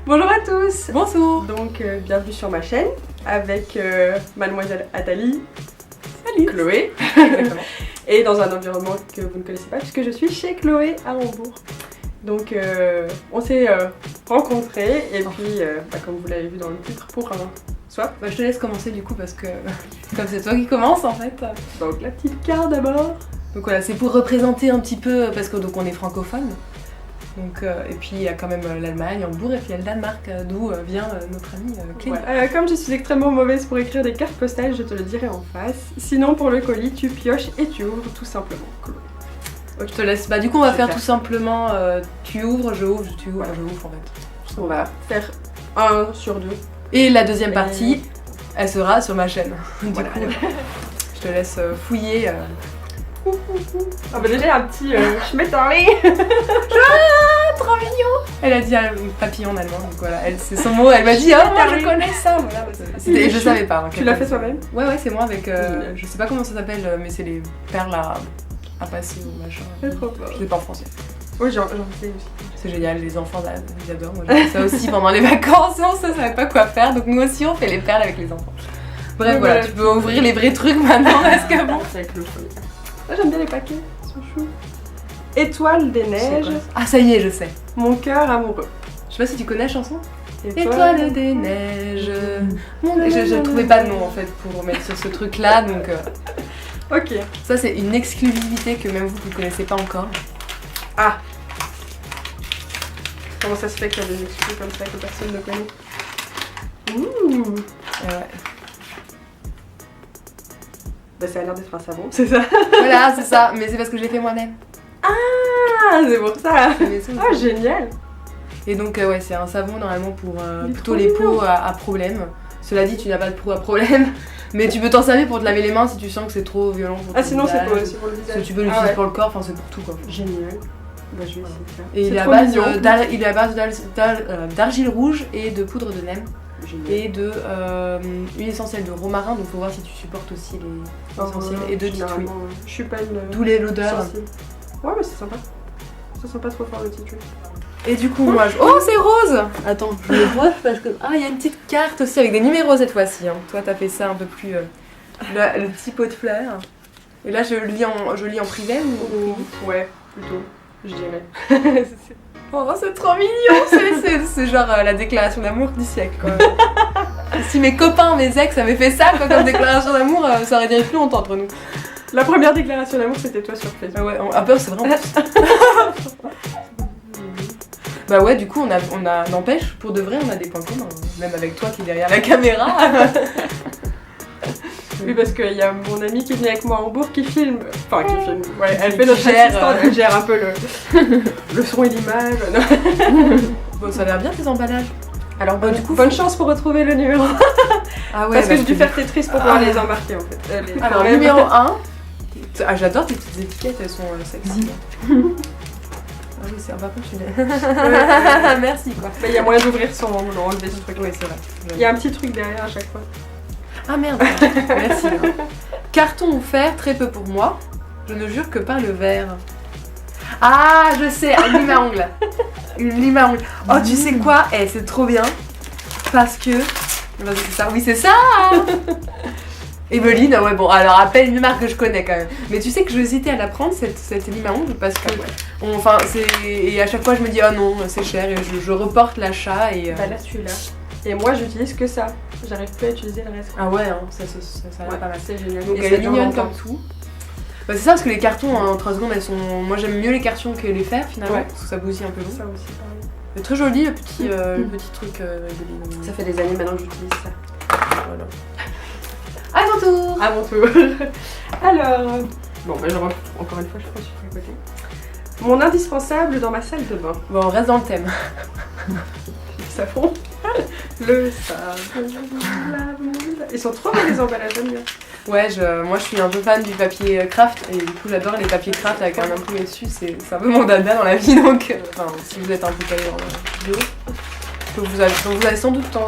Bonjour à tous. Bonjour. Donc bienvenue sur ma chaîne avec mademoiselle Athalie, Salut. Chloé et dans un environnement que vous ne connaissez pas puisque je suis chez Chloé à Hambourg. Donc on s'est rencontrés et puis comme vous l'avez vu dans le titre pour un swap. Je te laisse commencer du coup parce que comme c'est toi qui commence en fait. Donc la petite carte d'abord. Donc voilà, c'est pour représenter un petit peu parce que donc on est francophone. Donc, et puis il y a quand même l'Allemagne, Hambourg, et puis il y a le Danemark, d'où vient notre amie Clélie. Ouais. Comme je suis extrêmement mauvaise pour écrire des cartes postales, je te le dirai en face. Sinon pour le colis, tu pioches et tu ouvres tout simplement. Chloé. Okay. Je te laisse. Bah du coup on va faire tout simplement tu ouvres, je ouvre, tu ouvres, je ouvre en fait. On va faire 1 sur 2. Et la deuxième partie, elle sera sur ma chaîne. Voilà. Du coup, je te laisse fouiller. Ah bah déjà un petit schmetterling. Trop mignon. Elle a dit un papillon en allemand, donc voilà, c'est son mot, elle m'a dit oh moi je connais ça, voilà. Et je savais pas. Tu l'as fait toi-même? Ouais c'est moi avec, je sais pas comment ça s'appelle, mais c'est les perles à passer ou machin. C'est trop fort. Je sais pas en français. Oui j'en sais aussi. C'est génial, les enfants ils adorent, moi j'ai fait ça aussi pendant les vacances, on savait pas quoi faire, donc nous aussi on fait les perles avec les enfants. Bref oui, voilà, tu peux ouvrir les vrais trucs maintenant parce que bon. Avec le chocolat. J'aime bien les paquets, ils sont choux. Étoile des neiges. Ah ça y est, je sais. Mon cœur amoureux. Je sais pas si tu connais la chanson. Étoile des neiges. Je trouvais pas de nom en fait pour mettre sur ce truc là donc. Ok. Ça c'est une exclusivité que même vous ne connaissez pas encore. Ah. Comment ça se fait qu'il y a des exclus comme ça que personne ne connaît? Ouh. Ouais. Bah ça a l'air d'être un savon, c'est ça? Voilà, c'est ça, mais c'est parce que je l'ai fait moi-même. Ah, c'est pour ça. Ah, génial. Et donc ouais, c'est un savon normalement pour plutôt les peaux à problème. Cela dit, tu n'as pas de peau à problème, mais tu peux t'en servir pour te laver les mains si tu sens que c'est trop violent pour sinon c'est pour le visage. Tu peux l'utiliser pour le corps, enfin c'est pour tout quoi. Génial. Bah, je vais essayer de faire. Et il est à base d'argile rouge et de poudre de neem. Génial. Et de huile essentielle de romarin, donc faut voir si tu supportes aussi les essentiels, et de tea tree. Je suis pas une. D'où l'odeur. Ouais, mais c'est sympa. Ça sent pas trop fort le tea tree. Et du coup, moi je. Oh, c'est rose! Attends, je le broche parce que. Ah, il y a une petite carte aussi avec des numéros cette fois-ci. Hein. Toi, t'as fait ça un peu plus. Le petit pot de fleurs. Et là, je lis en privé ou. Ouais, plutôt, je dirais. Oh, c'est trop mignon! C'est genre la déclaration d'amour du siècle, quoi. Si mes copains, mes ex avaient fait ça, quoi, comme déclaration d'amour, ça aurait duré plus longtemps entre nous. La première déclaration d'amour, c'était toi sur Facebook. Ah ouais, c'est vraiment. Bah ouais, du coup, n'empêche, pour de vrai, on a des points communs. Même avec toi qui est derrière la caméra. Oui, parce qu'il y a mon amie qui vient avec moi à Hambourg qui filme. Enfin, qui filme. Ouais, elle fait notre assistante, elle gère un peu le son et l'image. Bon, ça a l'air bien tes emballages. Alors, du coup, bonne chance pour retrouver le numéro. Ah ouais, parce que j'ai dû faire Tetris pour pouvoir les embarquer en fait. Alors, numéro 1. Ah, j'adore tes petites étiquettes, elles sont sexy. Ah oui, c'est un contre, tu l'as. Merci quoi. Il y a moyen d'ouvrir sans enlever ce truc. Oui, c'est vrai. Il y a un petit truc derrière à chaque fois. Ah merde, merci. Carton ou fer, très peu pour moi. Je ne jure que par le verre. Ah, je sais, un lime à ongles. Une lime à ongles. Oh, tu sais quoi? C'est trop bien. Parce que. C'est ça, oui, c'est ça. Emeline, ouais, bon, alors appelle une marque que je connais quand même. Mais tu sais que je hésitais à la prendre, cette lime à ongles, parce que. Enfin, et à chaque fois, je me dis, oh non, c'est cher, et je reporte l'achat. Et bah là, tu l'as. Et moi, j'utilise que ça. J'arrive plus à utiliser le reste. Ah ouais, hein, ça va pas mal. C'est génial. Donc elle est mignonne comme tout. Bah c'est ça parce que les cartons en 3 secondes elles sont. Moi j'aime mieux les cartons que les fers finalement. Parce que ça bousille un peu long. Ça aussi, pareil. C'est très joli le petit truc de ça fait des années maintenant que j'utilise ça. Voilà. À ton tour. À mon tour. Alors. Bon bah encore une fois je prends sur le côté. Mon indispensable dans ma salle de bain. Bon on reste dans le thème. Ça fond. Le savon, la moule. Ils sont trop beaux les emballages, j'aime bien. Ouais, moi je suis un peu fan du papier craft et du coup j'adore les papiers craft avec un imprimé dessus, c'est un peu mon dada dans la vie donc enfin si vous êtes un peu calé en bio, vous avez sans doute temps.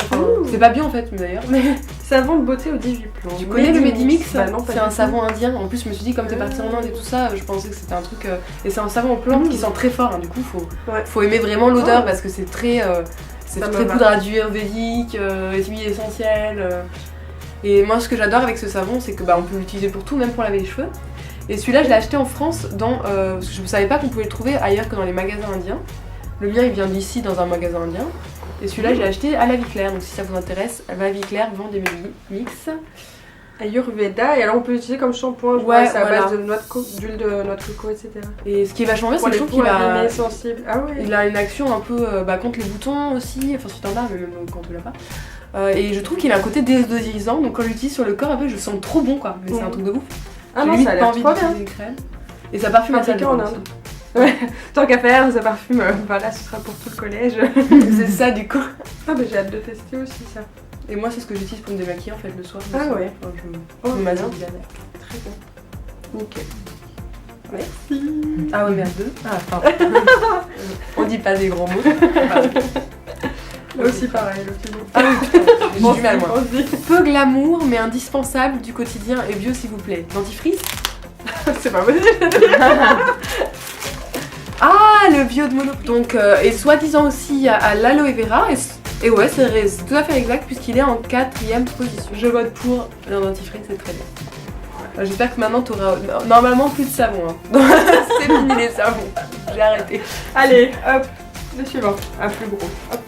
C'est pas bio en fait d'ailleurs. Mais... Savon de beauté aux 18 plombs. Tu connais le Medimix? Bah non, c'est un savon indien. En plus je me suis dit comme t'es partie en Inde et tout ça, je pensais que c'était un truc... Et c'est un savon aux plantes qui sent très fort, hein. Du coup faut aimer vraiment l'odeur parce que c'est très... C'est Ça me très va. poudre à huile les huiles essentielles. Et moi, ce que j'adore avec ce savon, c'est que on peut l'utiliser pour tout, même pour laver les cheveux. Et celui-là, je l'ai acheté en France parce que je ne savais pas qu'on pouvait le trouver ailleurs que dans les magasins indiens. Le mien, il vient d'ici dans un magasin indien. Et celui-là, je l'ai acheté à La Vie Claire. Donc si ça vous intéresse, La Vie Claire vend des mix. Ayurveda, et alors on peut l'utiliser comme shampoing, je Ouais, vois, c'est à voilà. base d'huile de noix de coco, etc. Et ce qui est vachement bien, Pour c'est que les je trouve peaux qu'il a... abîmées, sensibles. Ah ouais. Il a une action un peu contre les boutons aussi, enfin si t'en as, mais même quand tu l'as pas. Et je trouve qu'il a un côté désodorisant, donc quand je l'utilise sur le corps, après je sens trop bon quoi, mais c'est un truc de ouf. Ah J'ai non, limite ça a pas l'air envie trop bien. d'utiliser une crème. Et ça parfume la salle de Fabriqué en bain Inde. Ouais, tant qu'à faire, ça parfume, voilà, ce sera pour tout le collège. aussi. C'est ça du coup. Ah bah j'ai hâte de tester aussi ça. Et moi c'est ce que j'utilise pour me démaquiller en fait le soir. Ah ouais. Enfin, Oh, je me masse bien. bien avec. Très bien. Nickel. Ah ouais merde. Ah pardon. On dit pas des grands mots. Pardon. Là aussi pareil, le petit Ah oui, putain, j'ai du mal moi. On se dit. Peu glamour mais indispensable du quotidien et bio s'il vous plaît. Dentifrice. C'est pas possible. Ah, le bio de Monoprix. Donc, et soi-disant aussi à l'aloe vera. Et ouais, c'est tout à fait exact puisqu'il est en 4ème position. Je vote pour le dentifrice, c'est très bien. J'espère que maintenant t'auras normalement plus de savon. Hein. C'est fini les savons. J'ai arrêté. Allez, hop, le suivant, un plus gros. Hop.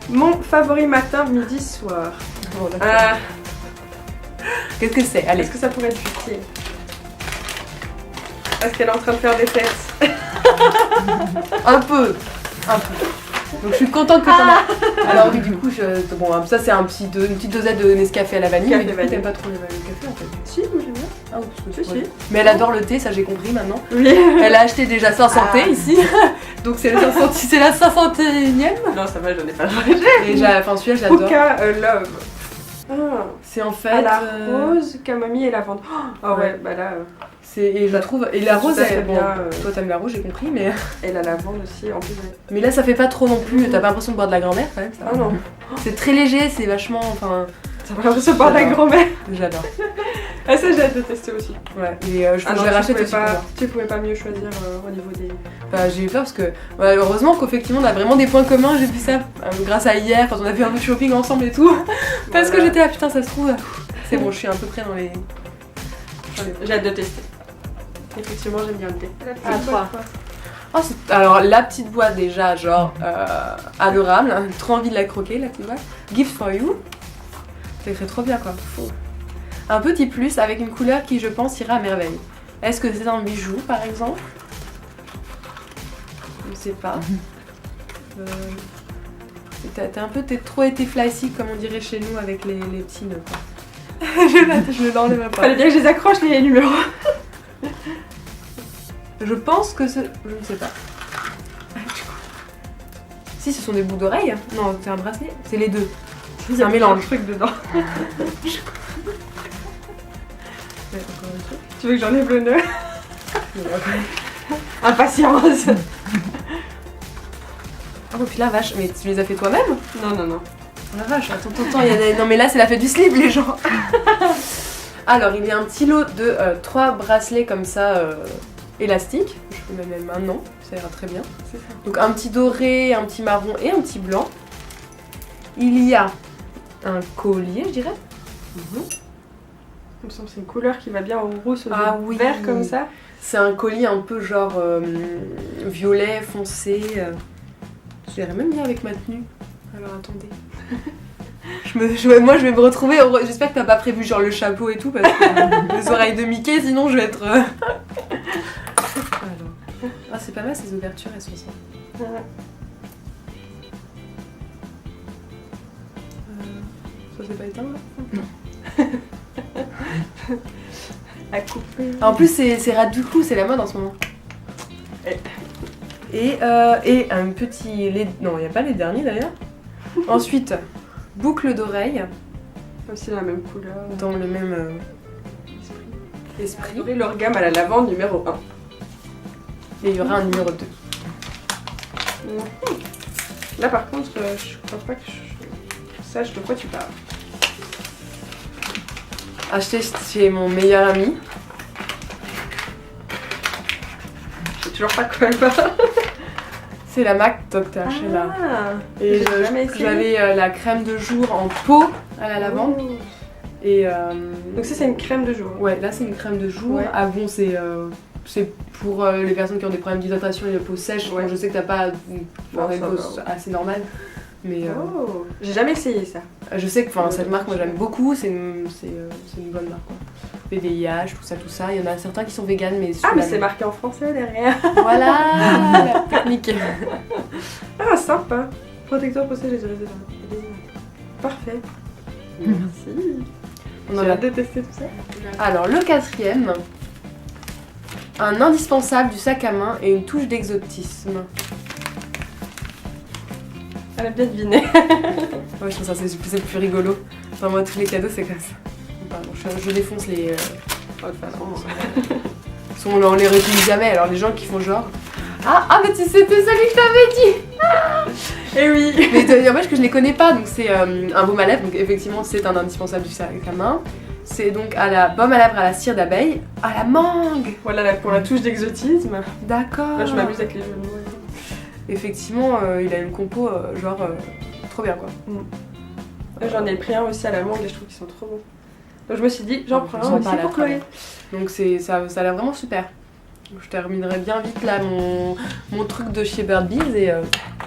Mon favori matin, midi, soir. Bon, d'accord. Qu'est-ce que c'est? Allez. Est-ce que ça pourrait être utile? Est-ce qu'elle est en train de faire des tests? Un peu. Donc je suis contente que t'en as. Alors oui, du coup, bon, ça c'est une petite dosette de Nescafé à la vanille. Café Mais du coup, vanille. t'aimes pas trop le café en fait. Si, moi j'aime bien. Ah oui, parce que Si, ouais. si. Mais elle adore le thé, ça j'ai compris maintenant. Oui. Elle a acheté déjà 500 thés ici. Donc c'est la 501ème. Non, ça va, j'en ai pas changé. Et enfin celui-là j'adore. Puka Love. Ah, C'est en fait. à la rose, camomille et lavande. Oh ouais, Ouais. bah là. Et je trouve. Et la Tout rose, à fait elle, bon, bien, toi t'aimes la rose, j'ai compris, mais. Et la lavande aussi, en plus. Ouais. Mais là ça fait pas trop non plus. T'as pas l'impression de boire de la grand-mère quand même. Ça. Ah non, C'est très léger, c'est vachement. Enfin, ça va recevoir la J'adore. grand-mère. j'adore. Ah, ça, j'ai hâte de tester aussi. Ouais. Et je Ah pense non, que je vais racheter aussi pour moi. tu pouvais pas mieux choisir au niveau des. Bah, j'ai eu peur parce que heureusement qu'effectivement on a vraiment des points communs, j'ai vu ça grâce à hier quand on a fait un peu de shopping ensemble et tout. Parce que Voilà. j'étais là putain ça se trouve. C'est bon, je suis à peu près dans les. J'ai hâte de tester. Effectivement, j'aime bien le thé. Ah, toi. Oh, alors la petite boîte déjà genre adorable, hein, trop envie de la croquer la petite boîte. Gift for you. C'est écrit trop bien quoi. Fou. Un petit plus avec une couleur qui je pense ira à merveille. Est-ce que c'est un bijou par exemple? Je ne sais pas. T'as trop été flashy comme on dirait chez nous avec les petits nœuds quoi. Je l'enlève pas. Fallait bien que je les accroche les numéros. Je pense que je ne sais pas. Si ce sont des boucles d'oreilles. Non, c'est un bracelet. C'est les deux. Il y a un mélange. un truc dedans. Ouais, encore un truc. Tu veux que j'enlève le nœud? Impatience. Oh puis la vache, mais tu les as fait toi-même? Non, non, non. La vache, attends, il y a des... Non mais là c'est la fête du slip les gens. Alors il y a un petit lot de 3 bracelets comme ça élastiques. Je peux même mettre maintenant, ça ira très bien. C'est ça. Donc un petit doré, un petit marron et un petit blanc. Il y a un collier je dirais. Il me semble que c'est une couleur qui va bien au rousse, au Ah oui. vert comme ça. C'est un collier un peu genre violet foncé. Je dirais même bien avec ma tenue. Alors attendez. Moi je vais me retrouver. J'espère que t'as pas prévu genre le chapeau et tout parce que les oreilles de Mickey sinon je vais être. Alors. Ah c'est pas mal ces ouvertures elles sont ça. Ça s'est pas éteint là? À couper. En plus c'est Raducou, c'est la mode en ce moment. Et un petit... Non, il n'y a pas les derniers d'ailleurs. Ensuite, boucle d'oreille Aussi la même couleur. dans le même esprit. Et leur gamme à la lavande numéro 1. Et il y aura un numéro 2. Là par contre, je crois pas que je sache de quoi tu parles. Acheté chez mon meilleur ami. Je sais toujours pas de quoi elle parle. C'est la MAC Dr. Sheila. Et Et jamais essayé. j'avais la crème de jour en pot à la lavande. Oh. Et Donc ça c'est une crème de jour. ouais, là c'est une crème de jour. Ouais. Ah bon, c'est pour les personnes qui ont des problèmes d'hydratation et de peau sèche. Ouais. Bon, je sais que t'as pas Non, une ça peau va. assez normale. Mais Oh. J'ai jamais essayé ça. je sais que cette marque, moi j'aime beaucoup. C'est une bonne marque. Quoi. VDIH, tout ça. Il y en a certains qui sont véganes, mais Ah mais celui-là, c'est marqué en français derrière. voilà la technique. Ah sympa. Protecteur pour les résidus. Parfait. Merci. On en J'ai a hâte de tester tout ça. Alors le quatrième, un indispensable du sac à main et une touche d'exotisme. Elle a bien deviné. Ouais, je trouve ça c'est le plus rigolo. Enfin moi tous les cadeaux c'est comme ça. Pardon, je défonce les... Oh, de toute façon, on les réutilise jamais, alors les gens qui font genre... Ah mais c'était celui que je t'avais dit. Eh oui. Mais n'empêche que je les connais pas, donc c'est un baume à lèvres, donc effectivement c'est un indispensable du sac à main. C'est donc à la baume à lèvres à la cire d'abeille, à la mangue. Voilà pour la touche d'exotisme. D'accord. Là je m'amuse avec les jeux de mots. Effectivement, il a une compo trop bien quoi. J'en ai pris un aussi à la mangue et je trouve qu'ils sont trop bons. Donc je me suis dit, j'en prends Ils un sont aussi pas là, pour très Chloé. Donc ça a l'air vraiment super. Donc, je terminerai bien vite là mon truc de chez Bird Bees et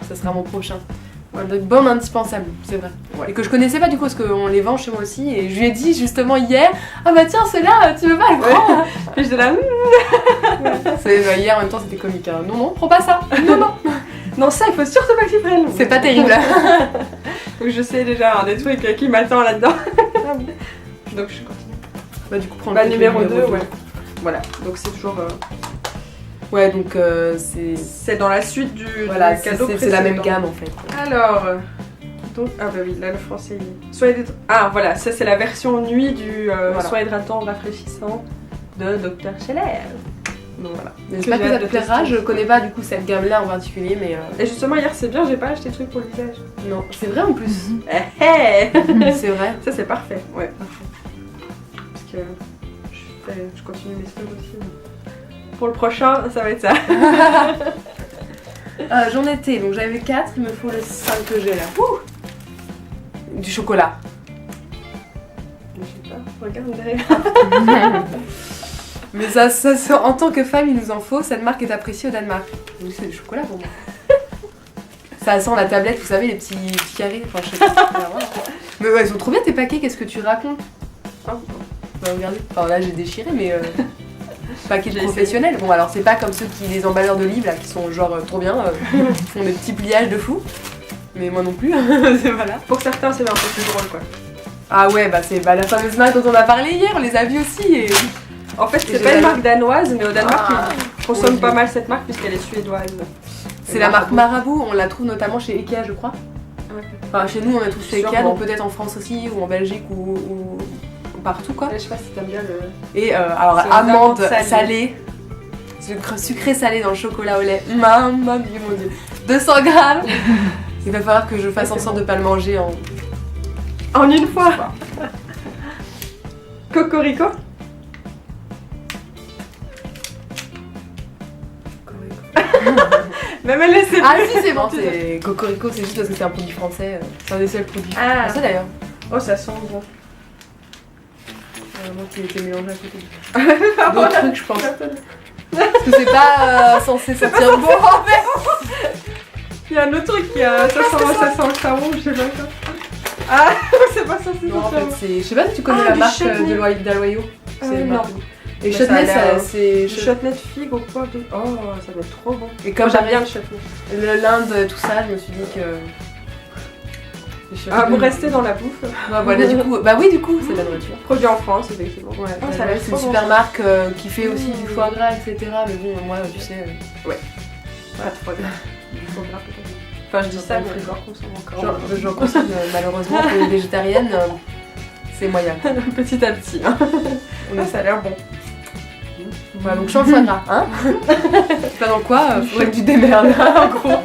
ça sera mon prochain. Voilà, donc baume indispensable, c'est vrai. Ouais. Et que je connaissais pas du coup parce qu'on les vend chez moi aussi et je lui ai dit justement hier, ah bah tiens celui-là tu veux pas le prendre. Et j'étais là, Hier en même temps c'était comique. Hein. Non, prends pas ça. Non. non ça il faut surtout pas que tu prennes. C'est pas terrible. Donc je sais déjà des trucs qui m'attendent là-dedans. Donc je continue. Bah du coup prends Bah le numéro numéro 2, deux. ouais. Voilà, donc c'est toujours... Ouais donc c'est... c'est dans la suite du Voilà, cadeau c'est la même précédent. gamme en fait. Alors, donc, ah bah oui, là le français il est... Ah voilà, ça c'est la version nuit du Voilà. soin hydratant rafraîchissant de Dr. Scheller. Donc voilà. J'espère que j'ai ça hâte te de plaira, tester. je connais pas du coup cette gamme là en particulier mais Et justement hier c'est bien, j'ai pas acheté de trucs pour le visage. non, c'est vrai en plus. Eh eh. C'est vrai. Ça c'est parfait, ouais, parfait. Parce que je continue mes stocks aussi. Pour le prochain, ça va être ça. J'en étais, donc j'avais 4, il me faut le 5 que j'ai là. Ouh, du chocolat. Je sais pas, regarde derrière. Mais ça, en tant que femme, il nous en faut. Cette marque est appréciée au Danemark. Oui, c'est du chocolat pour moi. Ça sent la tablette, vous savez, les petits carrés. Enfin, je sais pas. Mais ouais, ils sont trop bien tes paquets, qu'est-ce que tu racontes? Oh, Bah, regardez. Enfin, là, j'ai déchiré, mais. Paquets J'ai professionnels. Bon, alors, c'est pas comme ceux qui, les emballeurs de livres, là, qui sont genre trop bien, font des petits pliages de fou. Mais moi non plus. Voilà. pour certains c'est un peu plus drôle quoi. Ah ouais, bah c'est la fameuse marque dont on a parlé hier, on les a vus aussi. Et... En fait Et c'est je pas une l'avais- marque danoise mais au Danemark Ah. ils consomment Oui. pas mal cette marque puisqu'elle est suédoise. C'est la marque Marabout, on la trouve notamment chez Ikea, je crois. Ouais. Enfin, chez nous, on la trouve chez Ikea, Sûrement. donc peut-être en France aussi, ou en Belgique, ou partout quoi. Je sais pas si t'aimes bien le... Et alors, C'est aux amandes amandes salées. salées, sucré salé dans le chocolat au lait. Maman Dieu, mon Dieu. 200 grammes. Il va falloir que je fasse en sorte de pas le manger en. En une fois. Cocorico. Même elle essaie. Ah si, c'est bon, c'est Cocorico, c'est juste parce que c'est un produit français. C'est un des seuls produits Ah. français d'ailleurs. Oh ça sent bon. Moi qui était mélangé à côté. D'autres trucs, je pense. Parce que c'est pas censé sentir bon. Il y a un autre truc qui a... Ça sent le savon, je sais pas quoi. Ah c'est pas ça, c'est Non, en ça. fait, c'est. Je sais pas si tu connais Ah, la du marque chutney. d'Aloyau. C'est une non. marque. Et Mais ça a chutney, l'air, c'est. Du chutney de figue au poivre de... Oh ça doit être trop bon. Et comme Moi, j'aime bien j'aime le chutney. l'Inde, tout ça, je me suis dit que. Ah vous restez dans la bouffe. Ouais, voilà, du coup. Bah oui, du coup, c'est de la nourriture. Produit en France effectivement. Ouais, Ah, ça ça a l'air c'est trop une bon. super marque qui fait aussi du foie gras, etc. Mais bon, moi, tu sais. Pas trop bien. Il faut gras peut-être. Enfin je dis ça mais j'en consomme encore. J'en consomme malheureusement pour les végétariennes, c'est moyen. Petit à petit. Hein. Mais ça a l'air bon. Voilà, donc change foie gras, hein. C'est pas dans quoi, faudrait que tu te démerdes, en gros.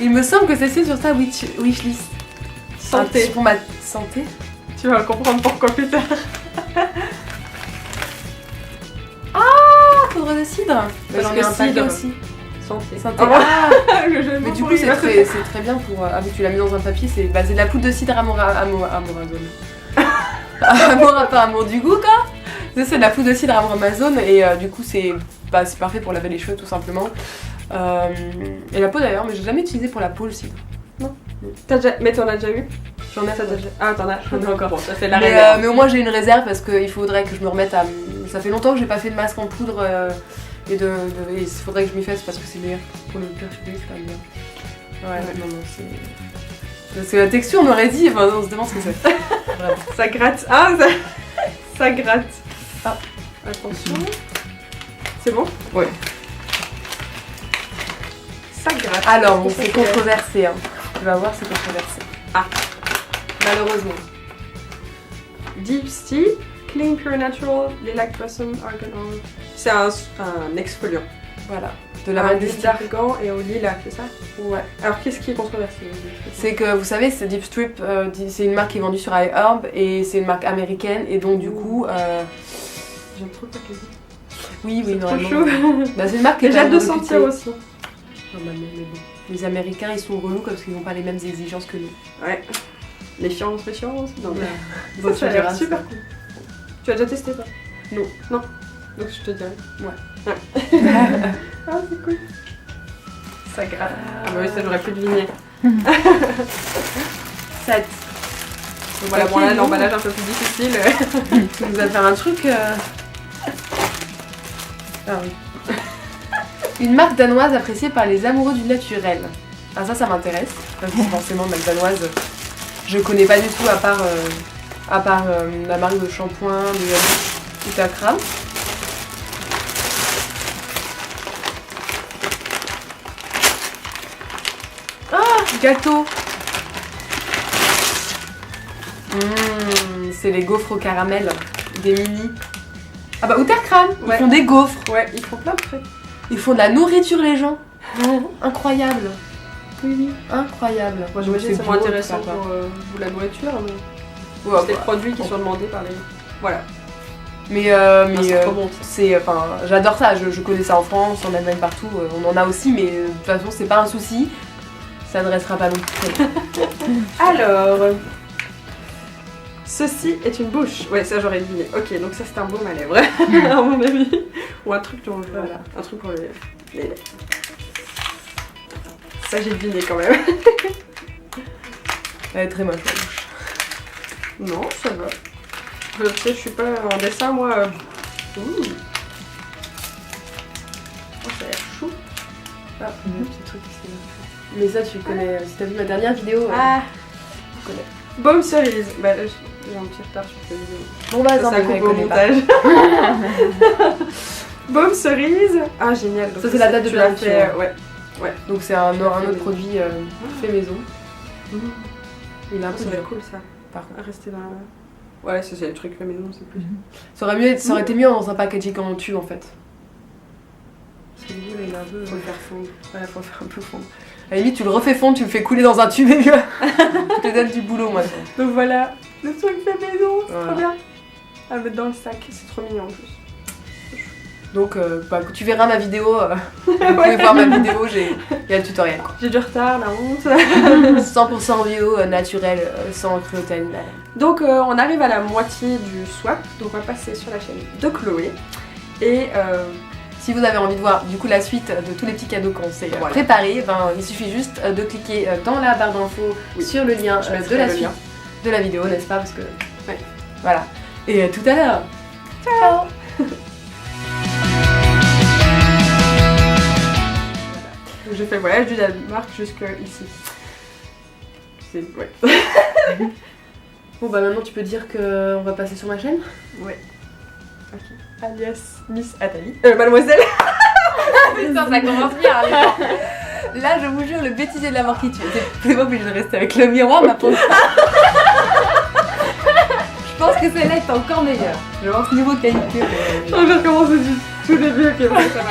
Il me semble que c'est sur ta wishlist. Santé. Pour ma santé. Tu vas comprendre pourquoi plus tard. Ah, poudre de cidre. Parce J'en ai que un paquet cidre. aussi. Santé. Santé. Au revoir. Ah, Le jeu de mais mots du pour coup, les c'est très bien pour. Ah, mais tu l'as mis dans un papier, c'est de la poudre de cidre Amazone. Amour par amour du goût, quoi. C'est de la poudre de cidre Amazone et du coup, c'est parfait pour laver les cheveux, tout simplement. Et la peau d'ailleurs, mais j'ai jamais utilisé pour la peau le cidre. Mais t'en as déjà eu? J'en ai T'as déjà... Ah, t'en as? J'en ai encore. Bon, ça fait de la Mais, réserve. mais au moins j'ai une réserve parce qu'il faudrait que je me remette à. Ça fait longtemps que j'ai pas fait de masque en poudre et il faudrait que je m'y fasse parce que c'est meilleur pour le cuir chevelu, c'est pas bien. Ouais, non, c'est. Parce que la texture, on aurait dit, enfin, on se demande ce que c'est. Vraiment. Ça gratte. Ah, ça gratte. Ah. Attention. C'est bon? Ouais. Ça gratte. Alors, bon, Qu'est-ce que c'est ça fait? controversé, hein. Tu vas voir, c'est controversé. Ah. Malheureusement. Deep Sea, Clean Pure Natural, Lilac Blossom Argan Oil. C'est un exfoliant. Voilà. De la À marque l'huile d'argan et au lilac, c'est ça? Ouais. Alors qu'est-ce qui est controversé? C'est que vous savez, c'est Deep Strip, c'est une marque qui est vendue sur iHerb et c'est une marque américaine et donc du coup. J'aime trop ta cuisine. Oui, C'est trop normalement. chaud. Bah, c'est une marque qui est J'ai hâte de quand même sentir réputée. aussi. Normalement, mais bon. Les Américains, ils sont relous parce qu'ils n'ont pas les mêmes exigences que nous. Ouais. Méfiance. Non, mais... Bon, ça a l'air super cool. Tu as déjà testé toi? Non. Non. Donc je te dirais. Ouais. Ah, c'est cool. Ça gratte. Ah bah oui, ça j'aurais pu deviner. 7. Donc voilà, bon là, l'emballage un peu plus difficile. Tu nous as fait un truc. Ah oui. Une marque danoise appréciée par les amoureux du naturel. Ah ça m'intéresse. Parce que forcément, marque danoise, je connais pas du tout à part la marque de shampoing de Utacram. Ah, gâteau. C'est les gaufres au caramel, des mini. Ah bah Utacram, Ouais. ils font des gaufres. Ouais, ils font plein de trucs. Ils font de la nourriture les gens. Incroyable. Oui. Incroyable. Moi j'imagine que c'est beau, moins intéressant tout ça, pour vous la nourriture, mais Ouais, c'est des bah, produits qui sont demandés par les... Voilà. Mais c'est trop bon, ça. c'est enfin j'adore ça, je connais ça en France, en Allemagne, partout, on en a aussi mais de toute façon c'est pas un souci. Ça ne restera pas non plus. Alors... Ceci est une bouche. Ouais, ça j'aurais deviné. Ok, donc ça c'est un baume à lèvres, à mon avis. Ou un truc pour Voilà. un truc pour les lèvres. Ça j'ai deviné quand même. Elle est très moche la bouche. Non, ça va. Tu sais, je suis pas en dessin moi. Ouh. Oh, ça a l'air chou. Ah, le petit truc ici. Mais ça tu connais, si t'as vu ma dernière vidéo, Ah, tu connais. baume cerise. Bah, j'ai un petit retard sur cette vidéo. Bon bah Ça attends, coupe elle au connaît pas. montage. Baume cerise. Ah, génial. Donc Ça, c'est la date de tu l'as péremption. fait, ouais. Donc c'est un autre produit fait maison. Mmh. Il a un Ça peu va dur, être cool ça. par contre. À rester dans la... Ouais, ça c'est le truc fait maison, c'est plus. Ça aurait été mieux dans un packaging en tube en fait. Parce que du coup là il est un peu. Faut le faire fondre. Ouais, faut le faire un peu fondre. À la limite, tu le refais fondre, tu le fais couler dans un tube et tu te donnes du boulot, moi. Donc voilà, le truc fait maison, c'est Voilà. trop bien. À mettre dans le sac, c'est trop mignon en plus. Donc, tu verras ma vidéo. Vous pouvez voir ma vidéo, il y a le tutoriel. Quoi. J'ai du retard, la honte. 100% bio, naturel, sans cruauté animale. Donc on arrive à la moitié du swap, donc on va passer sur la chaîne de Chloé. Et Si vous avez envie de voir du coup la suite de tous les petits cadeaux qu'on s'est Voilà. préparés, ben, il suffit juste de cliquer dans la barre d'infos Oui. sur le lien Je de mettrai la le suite lien. de la vidéo, n'est-ce pas? Parce que. Ouais. Voilà. Et à tout à l'heure. Ciao. donc j'ai fait le voyage du Danemark jusque ici. C'est... ouais. Bon bah maintenant tu peux dire qu'on va passer sur ma chaîne. Ouais. Ok. Alias Miss Atali. Mademoiselle. Putain, ça commence bien, les gens. Là, je vous jure, le bêtisier de la mort qui tue. C'est pas obligé de rester avec le miroir, ma pauvre. Je pense que celle-là est encore meilleure. Je pense niveau qualité. On va recommencer du tout début, ok, bon, ça va.